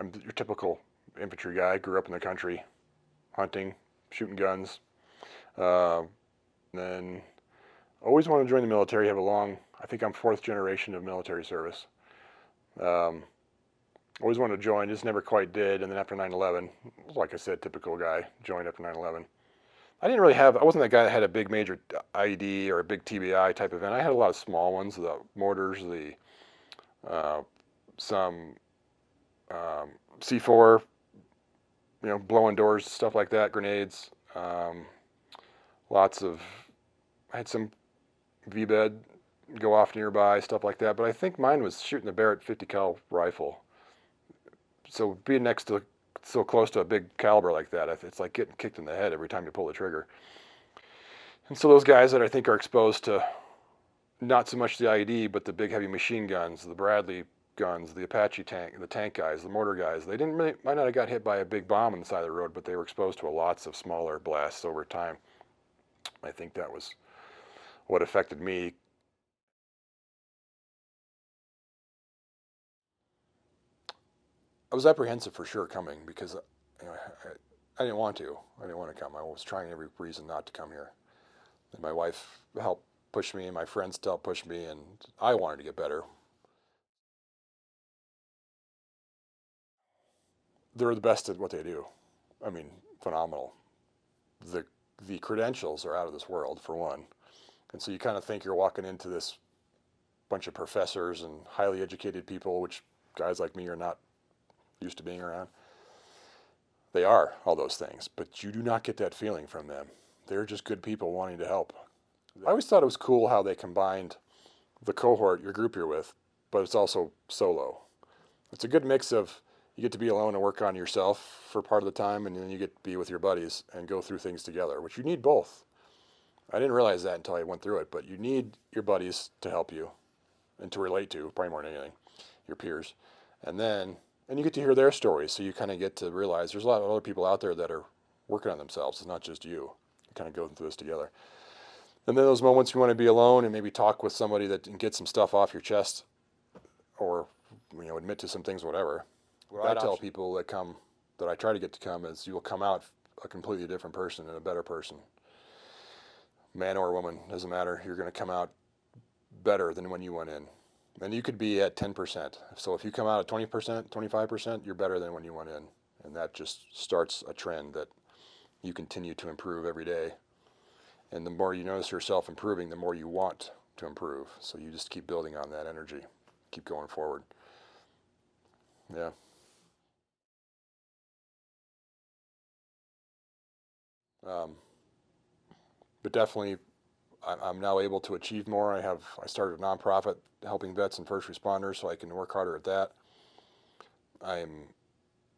I'm your typical infantry guy. Grew up in the country, hunting, shooting guns. Uh, then always wanted to join the military. I think I'm fourth generation of military service. Um, Always wanted to join, just never quite did. And then after 9/11, like I said, typical guy, joined after 9/11. I wasn't that guy that had a big major IED or a big TBI type event. I had a lot of small ones, the mortars, uh, some C4, blowing doors, stuff like that, grenades. Lots of, I had some VBED go off nearby, stuff like that. But I think mine was shooting the Barrett 50 cal rifle. So being next to so close to a big caliber like that, it's like getting kicked in the head every time you pull the trigger. And so those guys that I think are exposed to not so much the IED, but the big heavy machine guns, the Bradley guns, the Apache tank, the tank guys, the mortar guys, they might not have got hit by a big bomb on the side of the road, but they were exposed to lots of smaller blasts over time. I think that was what affected me. I was apprehensive for sure coming because I didn't want to. I didn't want to come. I was trying every reason not to come here. And my wife helped push me, and my friends helped push me, and I wanted to get better. They're the best at what they do. I mean, phenomenal. The the credentials are out of this world for one, and so you kind of think you're walking into this bunch of professors and highly educated people, which guys like me are not used to being around. They are all those things, but you do not get that feeling from them. They're just good people wanting to help. I always thought it was cool how they combined the cohort, your group you're with, but it's also solo. It's a good mix of you get to be alone and work on yourself for part of the time, and then you get to be with your buddies and go through things together, which you need both. I didn't realize that until I went through it, but you need your buddies to help you and to relate to, probably more than anything, your peers. And you get to hear their stories, so you kind of get to realize there's a lot of other people out there that are working on themselves. It's not just you. You kind of go through this together. And then those moments you want to be alone and maybe talk with somebody and get some stuff off your chest, or admit to some things, whatever. What I tell people that I try to get to come is you will come out a completely different person and a better person. Man or woman, doesn't matter. You're going to come out better than when you went in. And you could be at 10%. So if you come out at 20%, 25%, you're better than when you went in. And that just starts a trend that you continue to improve every day. And the more you notice yourself improving, the more you want to improve. So you just keep building on that energy, keep going forward. Yeah. Um, but definitely, I'm now able to achieve more. I started a nonprofit helping vets and first responders, so I can work harder at that. I'm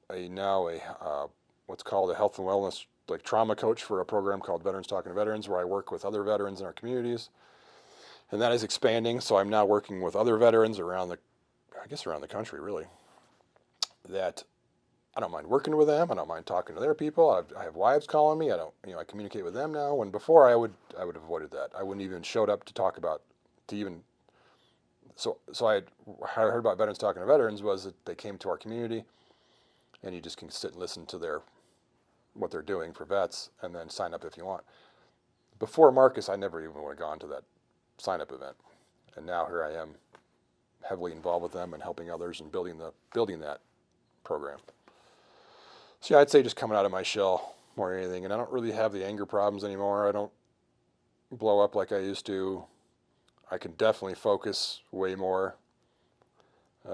now a what's called a health and wellness trauma coach for a program called Veterans Talking to Veterans, where I work with other veterans in our communities, and that is expanding. So I'm now working with other veterans around the country, really. That I don't mind working with them. I don't mind talking to their people. I have wives calling me. I communicate with them now. When before I would have avoided that. I wouldn't even showed up to talk about, to even, so I heard about Veterans Talking to Veterans was that they came to our community and you just can sit and listen to what they're doing for vets and then sign up if you want. Before Marcus, I never even would have gone to that sign up event. And now here I am heavily involved with them and helping others and building that program. So yeah, I'd say just coming out of my shell more than anything. And I don't really have the anger problems anymore. I don't blow up like I used to. I can definitely focus way more.